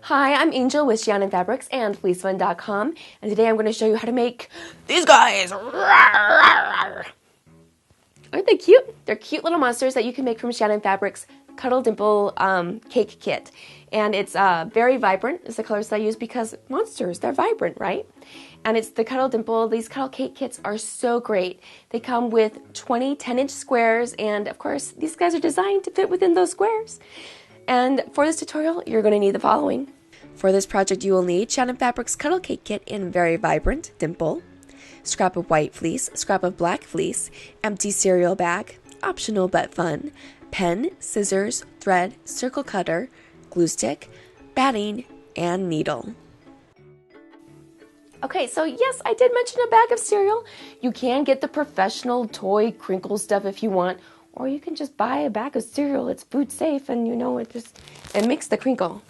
Hi, I'm Angel with Shannon Fabrics and FleeceFun.com, and today I'm going to show you how to make these guys. Aren't they cute? They're cute little monsters that you can make from Shannon Fabrics Cuddle Dimple Cake Kit. And it's very vibrant, is the colors that I use because monsters, they're vibrant, right? And it's the Cuddle Dimple. These Cuddle Cake Kits are so great. They come with 20 10-inch squares, and of course, these guys are designed to fit within those squares. And for this tutorial, you're going to need the following. For this project, you will need Shannon Fabrics Cuddle Cake Kit in Very Vibrant Dimple, scrap of white fleece, scrap of black fleece, empty cereal bag, optional but fun, pen, scissors, thread, circle cutter, glue stick, batting, and needle. Okay, so yes, I did mention a bag of cereal. You can get the professional toy crinkle stuff if you want, or you can just buy a bag of cereal. It's food safe, and you know, it makes the crinkle.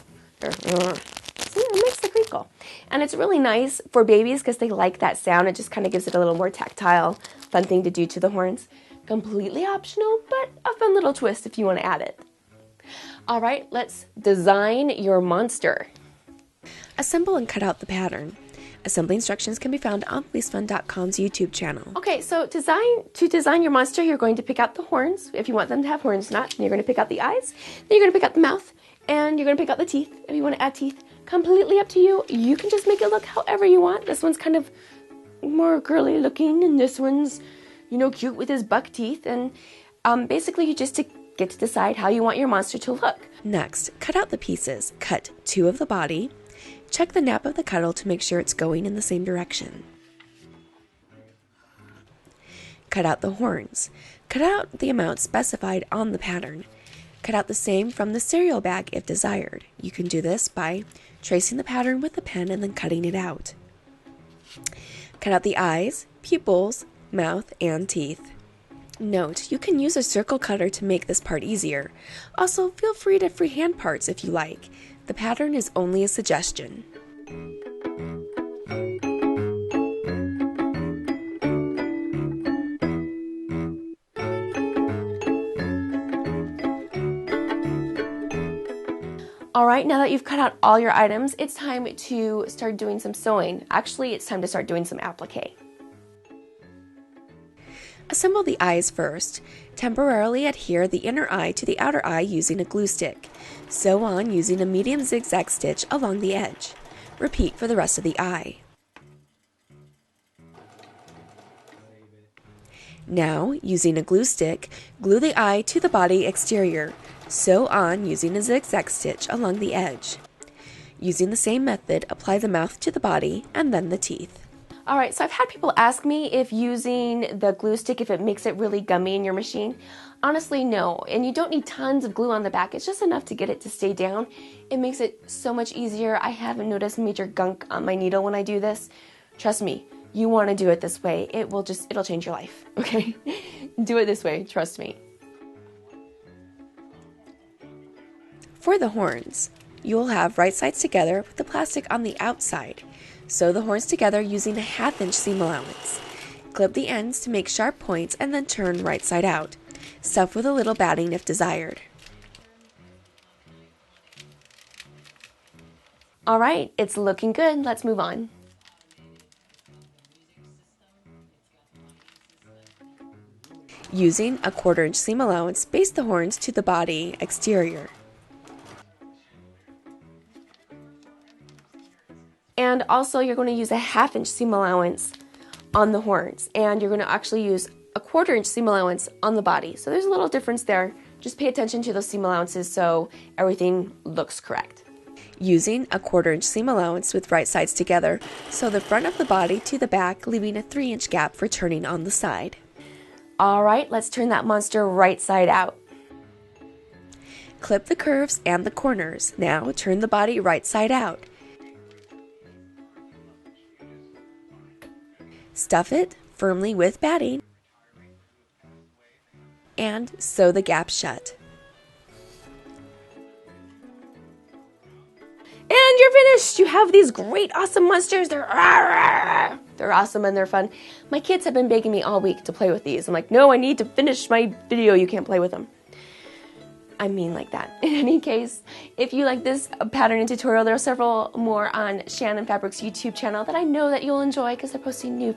See, it makes the crinkle. And it's really nice for babies because they like that sound. It just kind of gives it a little more tactile, fun thing to do to the horns. Completely optional, but a fun little twist if you want to add it. All right, let's design your monster. Assemble and cut out the pattern. Assembly instructions can be found on FleeceFun.com's YouTube channel. Okay, so to design your monster, you're going to pick out the horns, if you want them to have horns or not. Then you're going to pick out the eyes, then you're going to pick out the mouth, and you're going to pick out the teeth, if you want to add teeth. Completely up to you. You can just make it look however you want. This one's kind of more girly looking, and this one's, you know, cute with his buck teeth. And basically, you just get to decide how you want your monster to look. Next, cut out the pieces. Cut 2 of the body. Check the nap of the cuddle to make sure it's going in the same direction. Cut out the horns. Cut out the amount specified on the pattern. Cut out the same from the cereal bag if desired. You can do this by tracing the pattern with the pen and then cutting it out. Cut out the eyes, pupils, mouth, and teeth. Note, you can use a circle cutter to make this part easier. Also, feel free to freehand parts if you like. The pattern is only a suggestion. Alright, now that you've cut out all your items, it's time to start doing some sewing. Actually, it's time to start doing some applique. Assemble the eyes first. Temporarily adhere the inner eye to the outer eye using a glue stick. Sew on using a medium zigzag stitch along the edge. Repeat for the rest of the eye. Now, using a glue stick, glue the eye to the body exterior. Sew on using a zigzag stitch along the edge. Using the same method, apply the mouth to the body and then the teeth. Alright, so I've had people ask me if using the glue stick, if it makes it really gummy in your machine. Honestly, no. And you don't need tons of glue on the back. It's just enough to get it to stay down. It makes it so much easier. I haven't noticed major gunk on my needle when I do this. Trust me, you want to do it this way. It'll change your life, okay? Do it this way, trust me. For the horns, you will have right sides together with the plastic on the outside. Sew the horns together using a 1/2 inch seam allowance. Clip the ends to make sharp points and then turn right side out. Stuff with a little batting if desired. Alright, it's looking good. Let's move on. Using a 1/4 inch seam allowance, baste the horns to the body exterior. And also, you're going to use a 1/2 inch seam allowance on the horns, and you're going to actually use a 1/4 inch seam allowance on the body. So there's a little difference there. Just pay attention to those seam allowances so everything looks correct. Using a 1/4 inch seam allowance with right sides together, sew the front of the body to the back, leaving a 3 inch gap for turning on the side. Alright, let's turn that monster right side out. Clip the curves and the corners. Now turn the body right side out. Stuff it firmly with batting and sew the gap shut. And you're finished! You have these great, awesome monsters. They're awesome and they're fun. My kids have been begging me all week to play with these. I'm like, no, I need to finish my video. You can't play with them. I mean like that. In any case, if you like this pattern and tutorial, there are several more on Shannon Fabric's YouTube channel that I know that you'll enjoy because they're posting new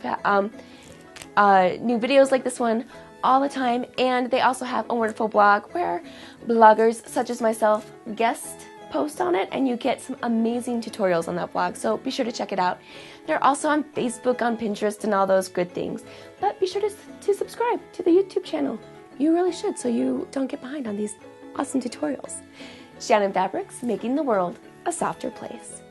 videos like this one all the time. And they also have a wonderful blog where bloggers such as myself guest post on it, and you get some amazing tutorials on that blog, so be sure to check it out. They're also on Facebook, on Pinterest, and all those good things. But be sure to subscribe to the YouTube channel. You really should, so you don't get behind on these awesome tutorials. Shannon Fabrics, making the world a softer place.